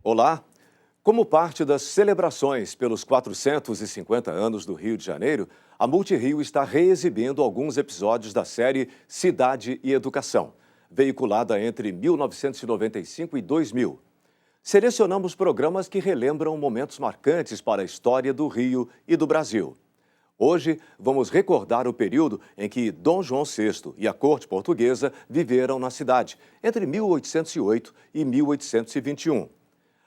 Olá! Como parte das celebrações pelos 450 anos do Rio de Janeiro, a Multirio está reexibindo alguns episódios da série Cidade e Educação, veiculada entre 1995 e 2000. Selecionamos programas que relembram momentos marcantes para a história do Rio e do Brasil. Hoje, vamos recordar o período em que Dom João VI e a corte portuguesa viveram na cidade, entre 1808 e 1821.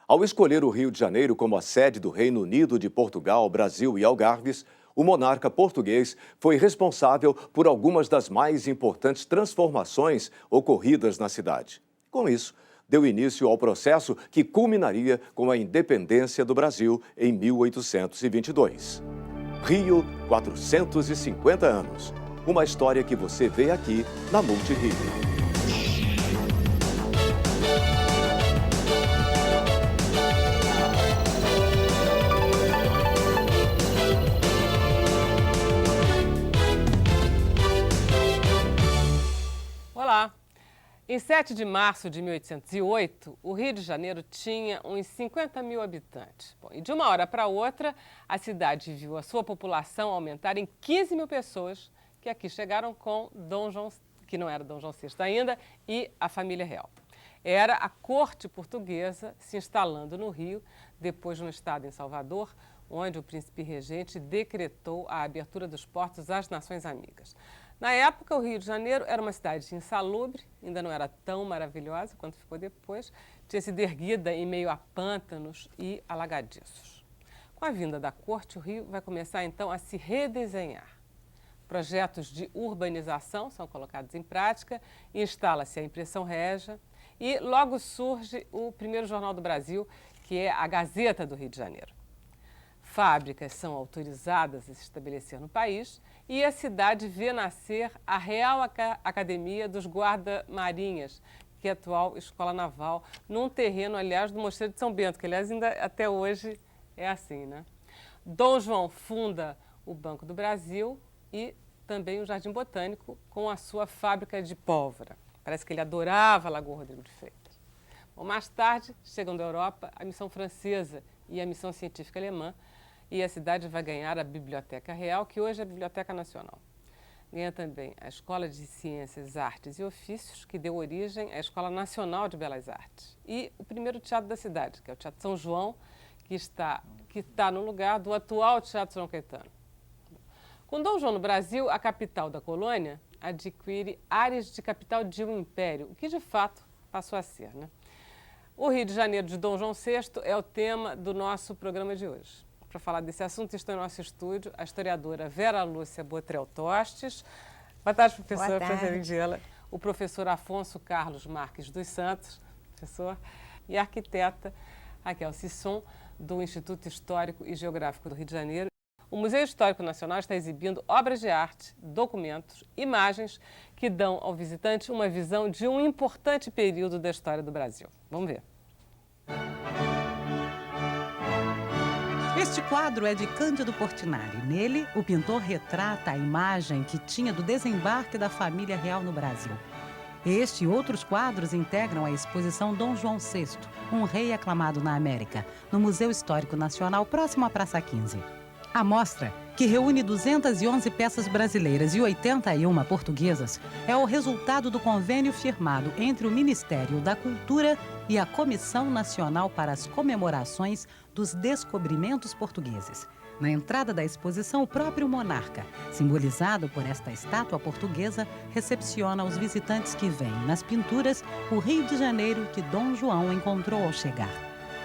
Ao escolher o Rio de Janeiro como a sede do Reino Unido de Portugal, Brasil e Algarves, o monarca português foi responsável por algumas das mais importantes transformações ocorridas na cidade. Com isso, deu início ao processo que culminaria com a independência do Brasil em 1822. Rio, 450 anos. Uma história que você vê aqui na Multirio. Olá! Em 7 de março de 1808, o Rio de Janeiro tinha uns 50 mil habitantes. Bom, e de uma hora para outra, a cidade viu a sua população aumentar em 15 mil pessoas que aqui chegaram com Dom João, que não era Dom João VI ainda, e a família real. Era a corte portuguesa se instalando no Rio, depois de um estado em Salvador, onde o príncipe regente decretou a abertura dos portos às nações amigas. Na época, o Rio de Janeiro era uma cidade insalubre, ainda não era tão maravilhosa quanto ficou depois, tinha sido erguida em meio a pântanos e alagadiços. Com a vinda da corte, o Rio vai começar então a se redesenhar. Projetos de urbanização são colocados em prática, instala-se a impressão régia e logo surge o primeiro jornal do Brasil, que é a Gazeta do Rio de Janeiro. Fábricas são autorizadas a se estabelecer no país e a cidade vê nascer a Real Academia dos Guarda-Marinhas, que é a atual Escola Naval, num terreno, aliás, do Mosteiro de São Bento, que, aliás, ainda até hoje é assim, né? Dom João funda o Banco do Brasil e também o Jardim Botânico com a sua fábrica de pólvora. Parece que ele adorava a Lagoa Rodrigo de Freitas. Bom, mais tarde, chegam da Europa a missão francesa e a missão científica alemã, e a cidade vai ganhar a Biblioteca Real, que hoje é a Biblioteca Nacional. Ganha também a Escola de Ciências, Artes e Ofícios, que deu origem à Escola Nacional de Belas Artes. E o primeiro teatro da cidade, que é o Teatro São João, que está no lugar do atual Teatro São Caetano. Com Dom João no Brasil, a capital da colônia adquire áreas de capital de um império, o que de fato passou a ser, né? O Rio de Janeiro de Dom João VI é o tema do nosso programa de hoje. Para falar desse assunto, estão em nosso estúdio a historiadora Vera Lúcia Botrel Tostes. Boa tarde, professora. Prazer em vê-la. O professor Afonso Carlos Marques dos Santos, professor, e a arquiteta Raquel Sisson, do Instituto Histórico e Geográfico do Rio de Janeiro. O Museu Histórico Nacional está exibindo obras de arte, documentos, imagens que dão ao visitante uma visão de um importante período da história do Brasil. Vamos ver. Este quadro é de Cândido Portinari. Nele, o pintor retrata a imagem que tinha do desembarque da família real no Brasil. Este e outros quadros integram a exposição Dom João VI, um rei aclamado na América, no Museu Histórico Nacional, próximo à Praça 15. A mostra, que reúne 211 peças brasileiras e 81 portuguesas, é o resultado do convênio firmado entre o Ministério da Cultura e a Comissão Nacional para as Comemorações dos Descobrimentos Portugueses. Na entrada da exposição, o próprio monarca, simbolizado por esta estátua portuguesa, recepciona os visitantes que veem nas pinturas o Rio de Janeiro que Dom João encontrou ao chegar.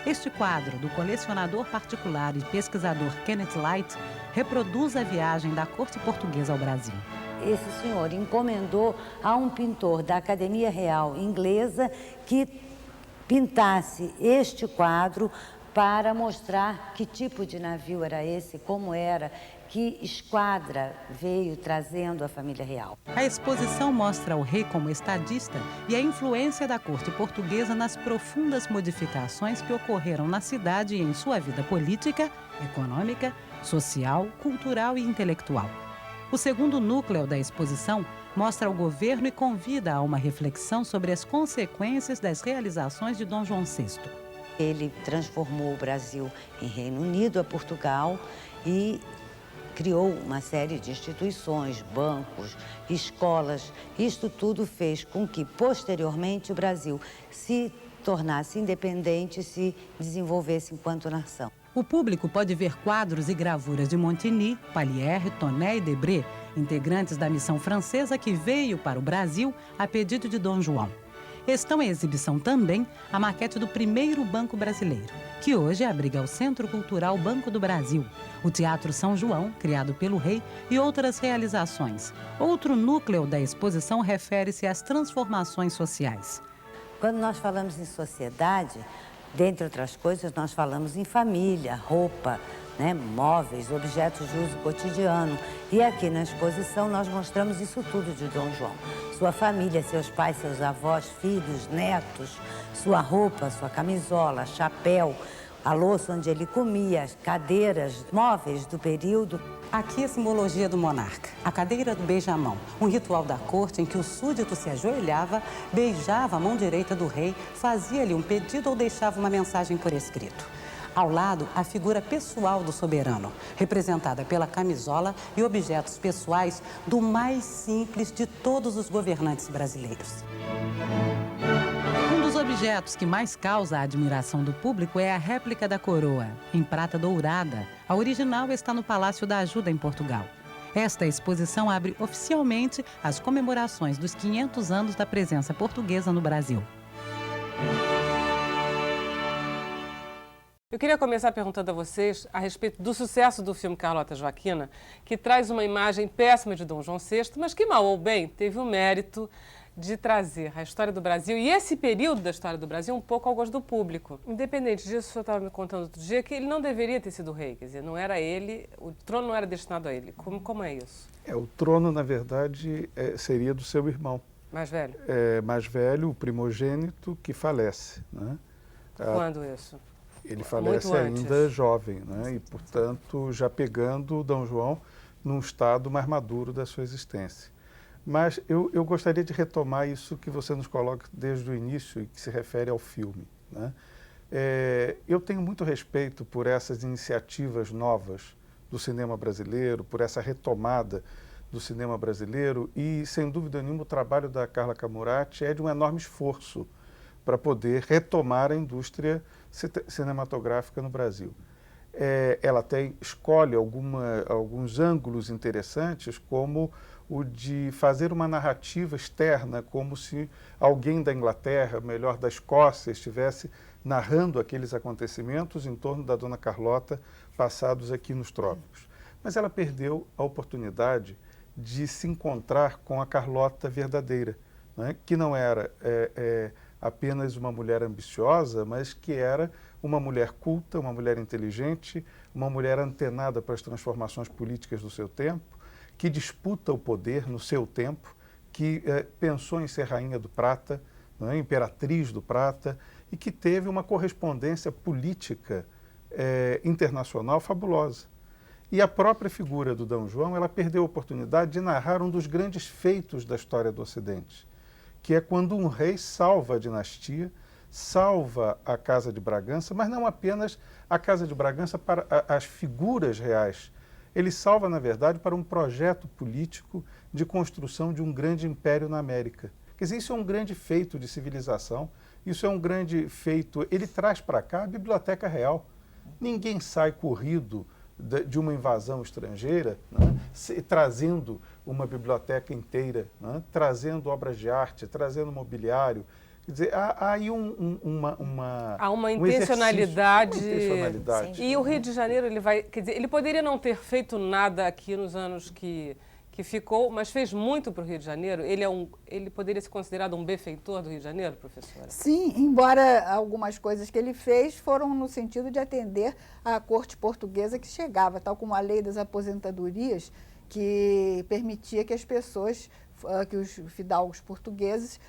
Este quadro, do colecionador particular e pesquisador Kenneth Light, reproduz a viagem da corte portuguesa ao Brasil. Esse senhor encomendou a um pintor da Academia Real Inglesa que pintasse este quadro para mostrar que tipo de navio era esse, como era, que esquadra veio trazendo a família real. A exposição mostra o rei como estadista e a influência da corte portuguesa nas profundas modificações que ocorreram na cidade e em sua vida política, econômica, social, cultural e intelectual. O segundo núcleo da exposição mostra o governo e convida a uma reflexão sobre as consequências das realizações de Dom João VI. Ele transformou o Brasil em Reino Unido, a Portugal, e criou uma série de instituições, bancos, escolas. Isto tudo fez com que, posteriormente, o Brasil se tornasse independente e se desenvolvesse enquanto nação. O público pode ver quadros e gravuras de Montigny, Pallière, Tonet e Debré, integrantes da missão francesa que veio para o Brasil a pedido de Dom João. Estão em exibição também a maquete do primeiro Banco Brasileiro, que hoje abriga o Centro Cultural Banco do Brasil, o Teatro São João, criado pelo rei, e outras realizações. Outro núcleo da exposição refere-se às transformações sociais. Quando nós falamos em sociedade, dentre outras coisas, nós falamos em família, roupa, né, móveis, objetos de uso cotidiano. E aqui na exposição nós mostramos isso tudo de Dom João. Sua família, seus pais, seus avós, filhos, netos, sua roupa, sua camisola, chapéu, a louça onde ele comia, as cadeiras, móveis do período. Aqui a simbologia do monarca, a cadeira do beijamão, um ritual da corte em que o súdito se ajoelhava, beijava a mão direita do rei, fazia-lhe um pedido ou deixava uma mensagem por escrito. Ao lado, a figura pessoal do soberano, representada pela camisola e objetos pessoais do mais simples de todos os governantes brasileiros. Um dos objetos que mais causa a admiração do público é a réplica da coroa, em prata dourada. A original está no Palácio da Ajuda, em Portugal. Esta exposição abre oficialmente as comemorações dos 500 anos da presença portuguesa no Brasil. Eu queria começar perguntando a vocês a respeito do sucesso do filme Carlota Joaquina, que traz uma imagem péssima de Dom João VI, mas que, mal ou bem, teve o mérito de trazer a história do Brasil e esse período da história do Brasil um pouco ao gosto do público. Independente disso, o senhor estava me contando outro dia que ele não deveria ter sido rei, quer dizer, não era ele, o trono não era destinado a ele. Como é isso? O trono, na verdade, seria do seu irmão. Mais velho? Mais velho, o primogênito, que falece, né? Quando isso? Ele falece ainda jovem, né? Sim. E, portanto, já pegando o Dom João num estado mais maduro da sua existência. Mas eu gostaria de retomar isso que você nos coloca desde o início e que se refere ao filme, né? Eu tenho muito respeito por essas iniciativas novas do cinema brasileiro, por essa retomada do cinema brasileiro e, sem dúvida nenhuma, o trabalho da Carla Camurati é de um enorme esforço para poder retomar a indústria cinematográfica no Brasil. Ela escolhe alguns ângulos interessantes, como o de fazer uma narrativa externa, como se alguém da Inglaterra, melhor da Escócia, estivesse narrando aqueles acontecimentos em torno da Dona Carlota passados aqui nos trópicos. Mas ela perdeu a oportunidade de se encontrar com a Carlota verdadeira, né? Que não era apenas uma mulher ambiciosa, mas que era uma mulher culta, uma mulher inteligente, uma mulher antenada para as transformações políticas do seu tempo, que disputa o poder no seu tempo, que pensou em ser rainha do Prata, né, imperatriz do Prata, e que teve uma correspondência política internacional fabulosa. E a própria figura do Dom João, ela perdeu a oportunidade de narrar um dos grandes feitos da história do Ocidente, que é quando um rei salva a dinastia, salva a Casa de Bragança, mas não apenas a Casa de Bragança para as figuras reais. Ele salva, na verdade, para um projeto político de construção de um grande império na América. Quer dizer, isso é um grande feito de civilização, isso é um grande feito. Ele traz para cá a Biblioteca Real. Ninguém sai corrido de uma invasão estrangeira, né, trazendo uma biblioteca inteira, né, trazendo obras de arte, trazendo mobiliário. Quer dizer, há aí há uma intencionalidade. E o Rio de Janeiro, quer dizer, ele poderia não ter feito nada aqui nos anos que ficou, mas fez muito para o Rio de Janeiro. Ele poderia ser considerado um benfeitor do Rio de Janeiro, professora? Sim, embora algumas coisas que ele fez foram no sentido de atender à corte portuguesa que chegava, tal como a lei das aposentadorias, que permitia que as pessoas, que os fidalgos portugueses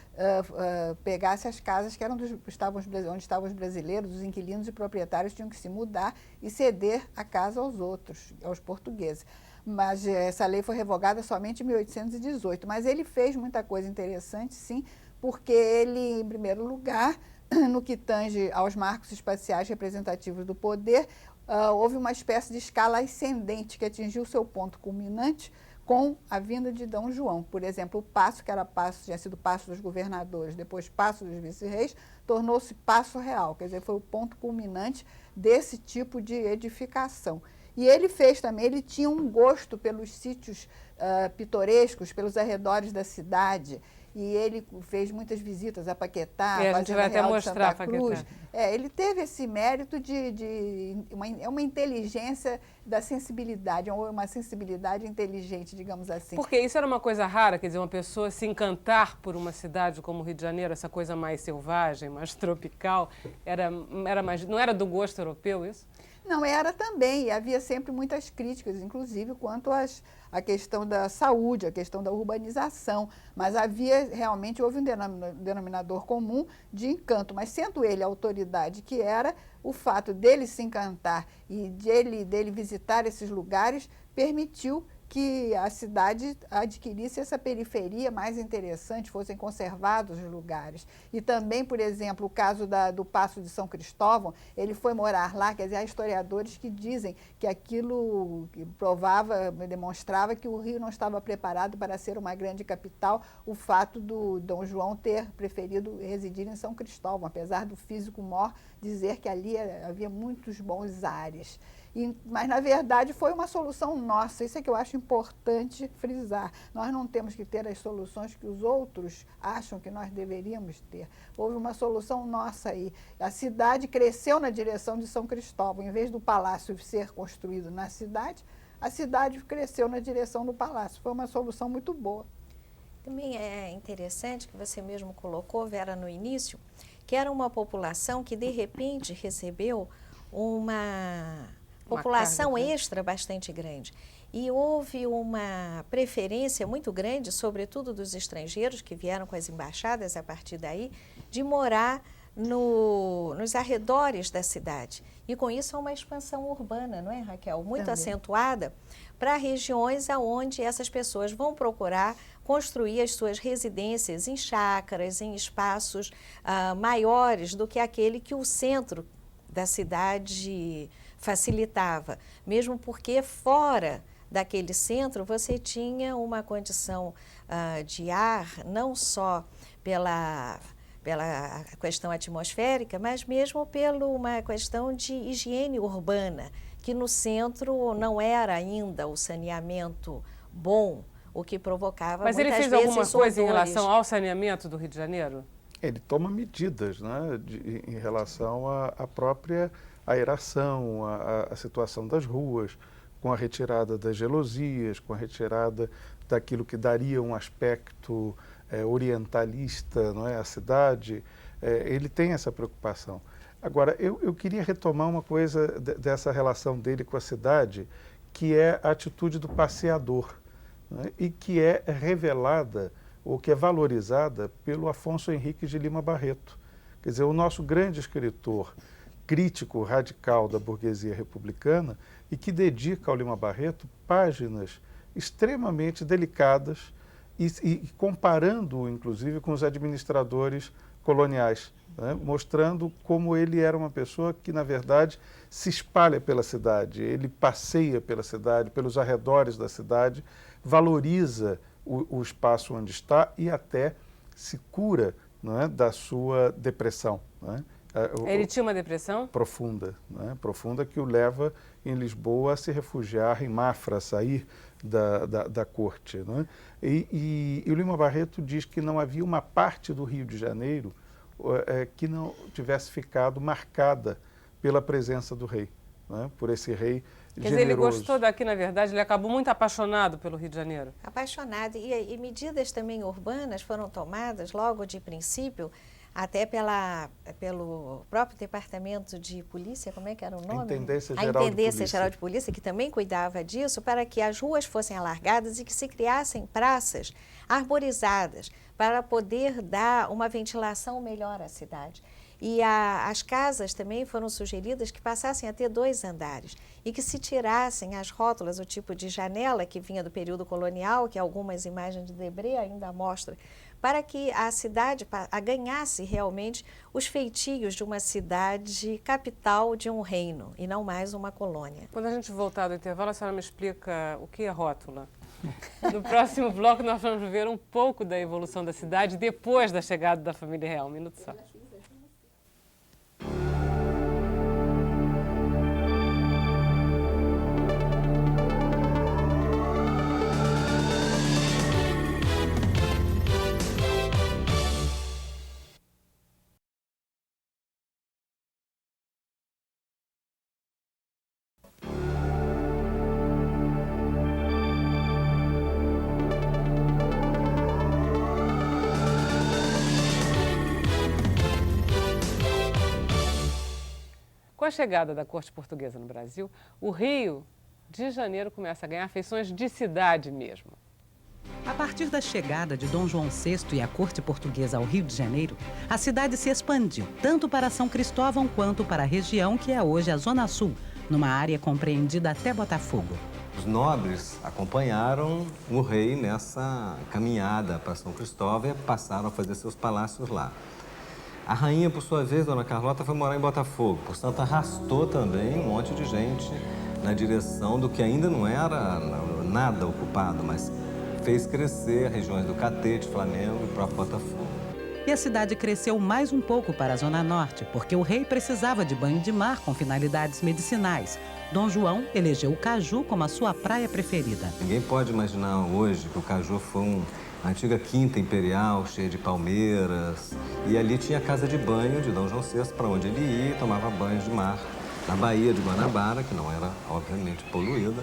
pegassem as casas que onde estavam os brasileiros, os inquilinos e proprietários tinham que se mudar e ceder a casa aos outros, aos portugueses. Mas essa lei foi revogada somente em 1818. Mas ele fez muita coisa interessante, sim, porque ele, em primeiro lugar, no que tange aos marcos espaciais representativos do poder, houve uma espécie de escala ascendente que atingiu seu ponto culminante com a vinda de D. João. Por exemplo, o Paço, que era Paço, tinha sido Paço dos governadores, depois Paço dos vice-reis, tornou-se Paço Real, quer dizer, foi o ponto culminante desse tipo de edificação. E ele fez também, ele tinha um gosto pelos sítios pitorescos, pelos arredores da cidade, e ele fez muitas visitas a Paquetá, a gente vai até mostrar a Cruz. Ele teve esse mérito uma inteligência da sensibilidade, uma sensibilidade inteligente, digamos assim. Porque isso era uma coisa rara, quer dizer, uma pessoa se encantar por uma cidade como o Rio de Janeiro, essa coisa mais selvagem, mais tropical, não era do gosto europeu isso? Não, era também, e havia sempre muitas críticas, inclusive quanto à questão da saúde, a questão da urbanização, mas houve um denominador comum de encanto, mas sendo ele a autoridade que era, o fato dele se encantar e dele visitar esses lugares permitiu que a cidade adquirisse essa periferia mais interessante, fossem conservados os lugares. E também, por exemplo, o caso do Paço de São Cristóvão, ele foi morar lá, quer dizer, há historiadores que dizem que aquilo demonstrava que o Rio não estava preparado para ser uma grande capital, o fato do D. João ter preferido residir em São Cristóvão, apesar do físico-mor dizer que ali havia muitos bons ares. Mas, na verdade, foi uma solução nossa. Isso é que eu acho importante frisar. Nós não temos que ter as soluções que os outros acham que nós deveríamos ter. Houve uma solução nossa aí. A cidade cresceu na direção de São Cristóvão. Em vez do palácio ser construído na cidade, a cidade cresceu na direção do palácio. Foi uma solução muito boa. Também é interessante que você mesmo colocou, Vera, no início, que era uma população que, de repente, recebeu uma população extra bastante grande. E houve uma preferência muito grande, sobretudo dos estrangeiros que vieram com as embaixadas a partir daí, de morar nos arredores da cidade. E com isso há uma expansão urbana, não é, Raquel? Muito acentuada para regiões onde essas pessoas vão procurar construir as suas residências em chácaras, em espaços maiores do que aquele que o centro da cidade facilitava, mesmo porque fora daquele centro você tinha uma condição de ar, não só pela questão atmosférica, mas mesmo pela uma questão de higiene urbana, que no centro não era ainda o saneamento bom, o que provocava muitas vezes Mas ele fez alguma coisa em odores. relação ao saneamento do Rio de Janeiro? Ele toma medidas, né, em relação à própria aeração, a situação das ruas, com a retirada das gelosias, com a retirada daquilo que daria um aspecto orientalista, não é, à cidade. Ele tem essa preocupação. Agora, eu queria retomar uma coisa dessa relação dele com a cidade, que é a atitude do passeador, né, e que é revelada, ou que é valorizada pelo Afonso Henriques de Lima Barreto. Quer dizer, o nosso grande escritor, crítico radical da burguesia republicana, e que dedica ao Lima Barreto páginas extremamente delicadas e comparando-o, inclusive, com os administradores coloniais, né? Mostrando como ele era uma pessoa que, na verdade, se espalha pela cidade, ele passeia pela cidade, pelos arredores da cidade, valoriza o espaço onde está e até se cura, não é, da sua depressão, não é? Ele tinha uma depressão? Profunda, né? Profunda, que o leva em Lisboa a se refugiar em Mafra, a sair da corte, né? E o Lima Barreto diz que não havia uma parte do Rio de Janeiro que não tivesse ficado marcada pela presença do rei, né? Por esse rei generoso. Quer dizer, ele gostou daqui, na verdade, ele acabou muito apaixonado pelo Rio de Janeiro. Apaixonado. E medidas também urbanas foram tomadas logo de princípio, até pelo próprio Departamento de Polícia, como é que era o nome? A Intendência Geral de Polícia, que também cuidava disso, para que as ruas fossem alargadas e que se criassem praças arborizadas, para poder dar uma ventilação melhor à cidade. E as casas também foram sugeridas que passassem a ter 2 andares e que se tirassem as rótulas, o tipo de janela que vinha do período colonial, que algumas imagens de Debré ainda mostram, para que a cidade ganhasse realmente os feitios de uma cidade capital de um reino e não mais uma colônia. Quando a gente voltar do intervalo, a senhora me explica o que é rótula. No próximo bloco, nós vamos ver um pouco da evolução da cidade depois da chegada da família real. Um minuto só. Com a chegada da corte portuguesa no Brasil, o Rio de Janeiro começa a ganhar feições de cidade mesmo. A partir da chegada de Dom João VI e a corte portuguesa ao Rio de Janeiro, a cidade se expandiu, tanto para São Cristóvão quanto para a região que é hoje a Zona Sul, numa área compreendida até Botafogo. Os nobres acompanharam o rei nessa caminhada para São Cristóvão e passaram a fazer seus palácios lá. A rainha, por sua vez, Dona Carlota, foi morar em Botafogo, portanto arrastou também um monte de gente na direção do que ainda não era nada ocupado, mas fez crescer regiões do Catete, Flamengo e próprio Botafogo. E a cidade cresceu mais um pouco para a Zona Norte, porque o rei precisava de banho de mar com finalidades medicinais. Dom João elegeu o Caju como a sua praia preferida. Ninguém pode imaginar hoje que o Caju foi uma antiga quinta imperial, cheia de palmeiras. E ali tinha a casa de banho de Dom João VI, para onde ele ia e tomava banho de mar. Na Baía de Guanabara, que não era, obviamente, poluída.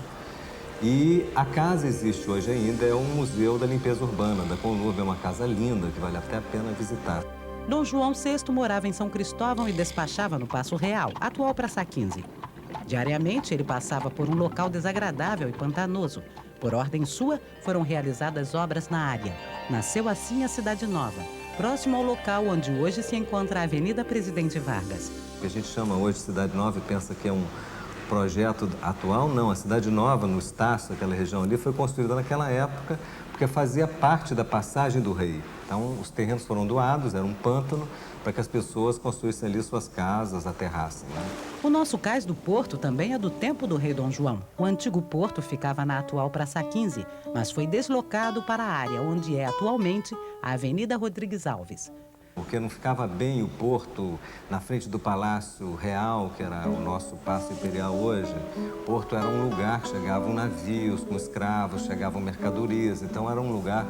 E a casa existe hoje ainda, é um museu da limpeza urbana, da Conurb, é uma casa linda que vale até a pena visitar. Dom João VI morava em São Cristóvão e despachava no Paço Real, atual Praça 15. Diariamente, ele passava por um local desagradável e pantanoso. Por ordem sua, foram realizadas obras na área. Nasceu assim a Cidade Nova, próximo ao local onde hoje se encontra a Avenida Presidente Vargas. O que a gente chama hoje de Cidade Nova e pensa que é um projeto atual, não. A Cidade Nova, no Estácio, aquela região ali, foi construída naquela época porque fazia parte da passagem do rei. Então, os terrenos foram doados, era um pântano, para que as pessoas construíssem ali suas casas, aterrassem, né? O nosso cais do Porto também é do tempo do rei Dom João. O antigo porto ficava na atual Praça 15, mas foi deslocado para a área onde é atualmente a Avenida Rodrigues Alves. Porque não ficava bem o porto na frente do Palácio Real, que era o nosso Paço Imperial hoje. O porto era um lugar que chegavam navios com escravos, chegavam mercadorias, então era um lugar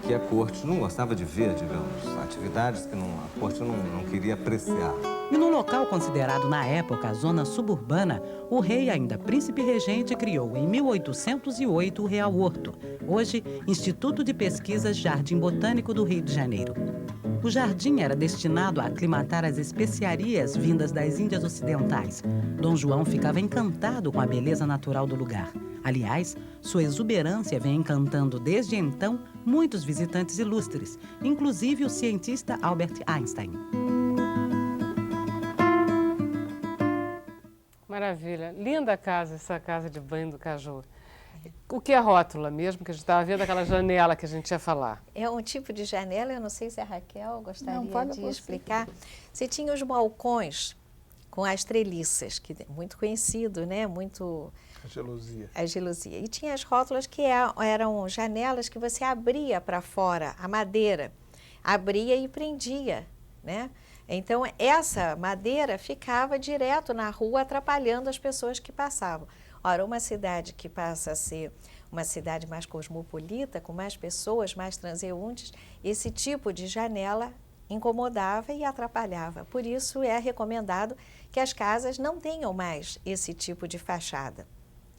que a corte não gostava de ver, digamos, atividades que a corte não queria apreciar. E no local considerado na época a zona suburbana, o rei, ainda príncipe regente, criou em 1808 o Real Horto, hoje Instituto de Pesquisas Jardim Botânico do Rio de Janeiro. O jardim era destinado a aclimatar as especiarias vindas das Índias Ocidentais. Dom João ficava encantado com a beleza natural do lugar. Aliás, sua exuberância vem encantando desde então muitos visitantes ilustres, inclusive o cientista Albert Einstein. Maravilha. Linda casa, essa casa de banho do Caju. O que é rótula mesmo? Que a gente estava vendo aquela janela que a gente ia falar. É um tipo de janela, eu não sei se a Raquel gostaria de você. explicar. Você tinha os balcões com as treliças, que é muito conhecido, né? Muito... A gelosia. A gelosia. E tinha as rótulas que eram janelas que você abria para fora, a madeira. Abria e prendia, né? Então, essa madeira ficava direto na rua, atrapalhando as pessoas que passavam. Ora, uma cidade que passa a ser uma cidade mais cosmopolita, com mais pessoas, mais transeuntes, esse tipo de janela incomodava e atrapalhava. Por isso, é recomendado que as casas não tenham mais esse tipo de fachada.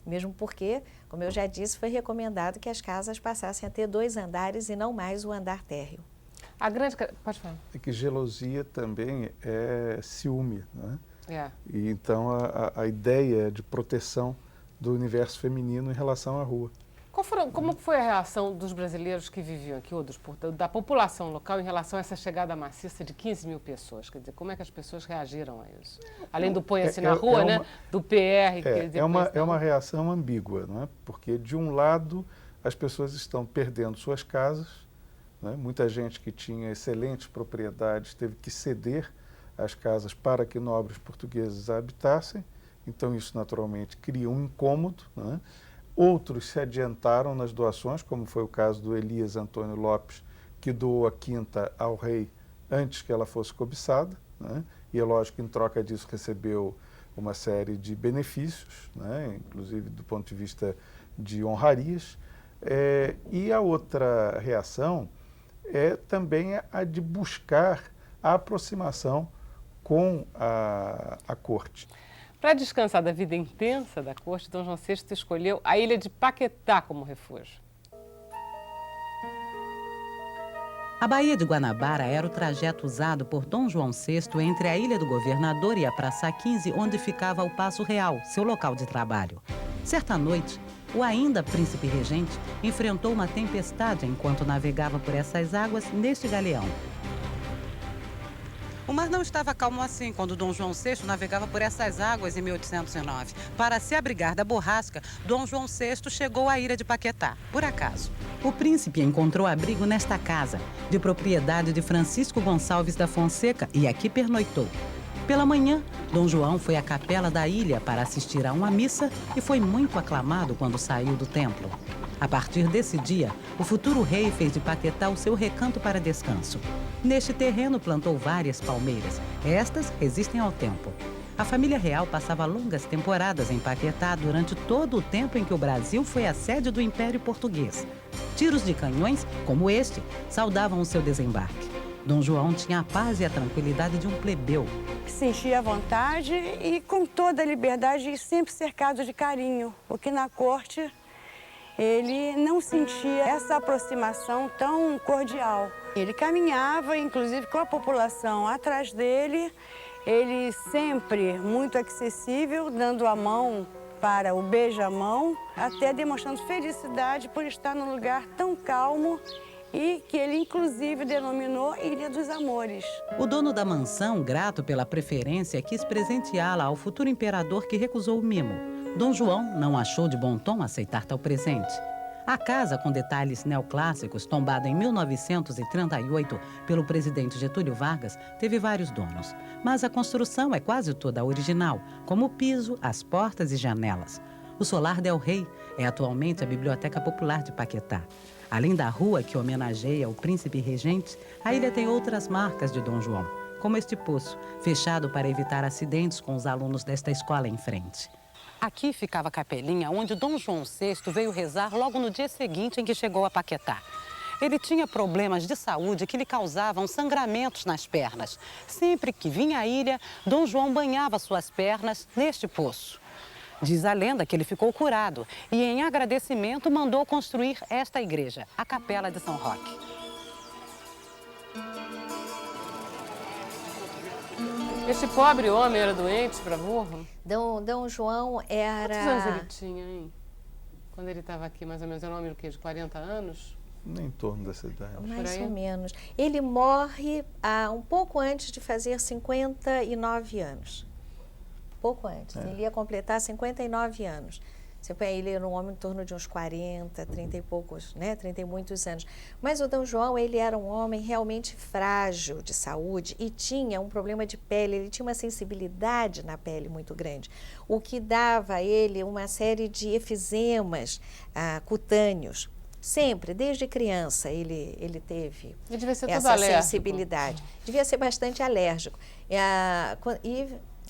Mesmo porque, como eu já disse, foi recomendado que as casas passassem a ter 2 andares e não mais o andar térreo. A grande... Pode falar. É que gelosia também é ciúme, né? É. E então a ideia de proteção do universo feminino em relação à rua. Como foi a reação dos brasileiros que viviam aqui, ou da população local, em relação a essa chegada maciça de 15 mil pessoas? Quer dizer, como é que as pessoas reagiram a isso? Além do põe-se na rua, né? Do PR. É uma reação ambígua, não é? Porque, de um lado, as pessoas estão perdendo suas casas, né? Muita gente que tinha excelentes propriedades teve que ceder as casas para que nobres portugueses a habitassem, então isso naturalmente cria um incômodo, né? Outros se adiantaram nas doações, como foi o caso do Elias Antônio Lopes, que doou a quinta ao rei antes que ela fosse cobiçada, né? E é lógico que em troca disso recebeu uma série de benefícios, né? Inclusive do ponto de vista de honrarias. E a outra reação é também a de buscar a aproximação com a corte. Para descansar da vida intensa da corte, Dom João VI escolheu a ilha de Paquetá como refúgio. A Baía de Guanabara era o trajeto usado por Dom João VI entre a Ilha do Governador e a Praça 15, onde ficava o Paço Real, seu local de trabalho. Certa noite, o ainda príncipe regente enfrentou uma tempestade enquanto navegava por essas águas neste galeão. O mar não estava calmo assim quando Dom João VI navegava por essas águas em 1809. Para se abrigar da borrasca, Dom João VI chegou à ilha de Paquetá, por acaso. O príncipe encontrou abrigo nesta casa, de propriedade de Francisco Gonçalves da Fonseca, e aqui pernoitou. Pela manhã, Dom João foi à capela da ilha para assistir a uma missa e foi muito aclamado quando saiu do templo. A partir desse dia, o futuro rei fez de Paquetá o seu recanto para descanso. Neste terreno plantou várias palmeiras. Estas resistem ao tempo. A família real passava longas temporadas em Paquetá durante todo o tempo em que o Brasil foi a sede do Império Português. Tiros de canhões, como este, saudavam o seu desembarque. Dom João tinha a paz e a tranquilidade de um plebeu. Se sentia à vontade e com toda a liberdade e sempre cercado de carinho, porque na corte ele não sentia essa aproximação tão cordial. Ele caminhava, inclusive, com a população atrás dele, ele sempre muito acessível, dando a mão para o beija-mão, até demonstrando felicidade por estar num lugar tão calmo e que ele, inclusive, denominou Ilha dos Amores. O dono da mansão, grato pela preferência, quis presenteá-la ao futuro imperador que recusou o mimo. Dom João não achou de bom tom aceitar tal presente. A casa, com detalhes neoclássicos, tombada em 1938 pelo presidente Getúlio Vargas, teve vários donos. Mas a construção é quase toda original, como o piso, as portas e janelas. O Solar del Rei é atualmente a Biblioteca Popular de Paquetá. Além da rua que homenageia o príncipe regente, a ilha tem outras marcas de Dom João, como este poço, fechado para evitar acidentes com os alunos desta escola em frente. Aqui ficava a capelinha onde Dom João VI veio rezar logo no dia seguinte em que chegou a Paquetá. Ele tinha problemas de saúde que lhe causavam sangramentos nas pernas. Sempre que vinha à ilha, Dom João banhava suas pernas neste poço. Diz a lenda que ele ficou curado e, em agradecimento, mandou construir esta igreja, a Capela de São Roque. Este pobre homem era doente para burro? Dom João era... Quantos anos ele tinha, hein? Quando ele estava aqui, mais ou menos, era um homem do quê? De 40 anos? Em torno dessa idade. Mais ou menos. Ele morre um pouco antes de fazer 59 anos. Pouco antes. Ele ia completar 59 anos. Você põe ele era um homem em torno de uns 40, 30 e poucos, né? 30 e muitos anos. Mas o Dom João, ele era um homem realmente frágil de saúde e tinha um problema de pele. Ele tinha uma sensibilidade na pele muito grande, o que dava a ele uma série de efezemas cutâneos. Sempre, desde criança, ele teve essa sensibilidade. Devia ser bastante alérgico.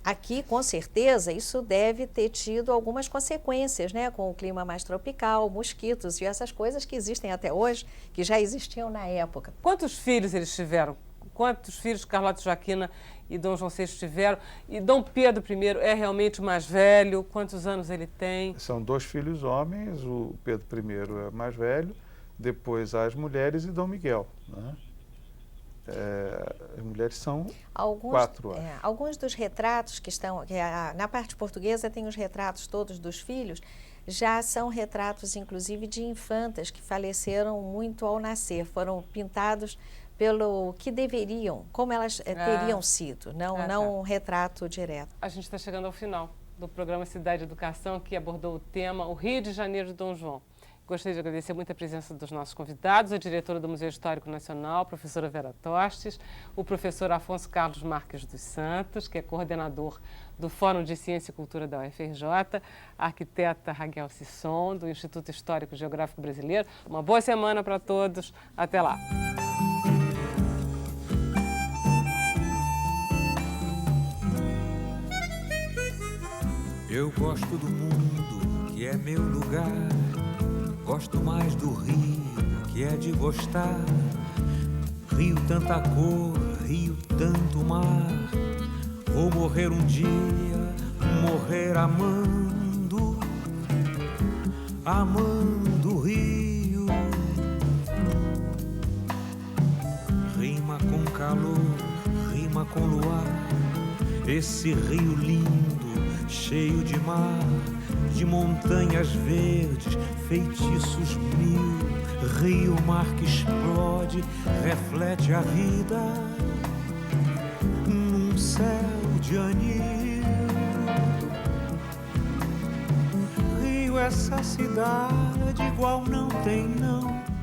Aqui, com certeza, isso deve ter tido algumas consequências, né? Com o clima mais tropical, mosquitos e essas coisas que existem até hoje, que já existiam na época. Quantos filhos eles tiveram? Quantos filhos Carlota Joaquina e Dom João VI tiveram? E Dom Pedro I é realmente o mais velho? Quantos anos ele tem? São 2 filhos homens, o Pedro I é mais velho, depois as mulheres e Dom Miguel, né? As mulheres são 4 anos. Alguns dos retratos que estão... na parte portuguesa tem os retratos todos dos filhos. já são retratos, inclusive, de infantas que faleceram muito ao nascer, foram pintados pelo que deveriam, como elas teriam sido, não um retrato direto. A gente está chegando ao final do programa Cidade e Educação, que abordou o tema O Rio de Janeiro de Dom João. Gostaria de agradecer muito a presença dos nossos convidados, a diretora do Museu Histórico Nacional, a professora Vera Tostes, o professor Afonso Carlos Marques dos Santos, que é coordenador do Fórum de Ciência e Cultura da UFRJ, a arquiteta Raquel Sisson, do Instituto Histórico e Geográfico Brasileiro. Uma boa semana para todos. Até lá. Eu gosto do mundo, que é meu lugar. Gosto mais do Rio, que é de gostar. Rio tanta cor, Rio tanto mar. Vou morrer um dia, morrer amando, amando o Rio. Rima com calor, rima com luar. Esse rio lindo, cheio de mar, de montanhas verdes, feitiços mil. Rio, mar que explode, reflete a vida num céu de anil. Rio, essa cidade igual não tem não.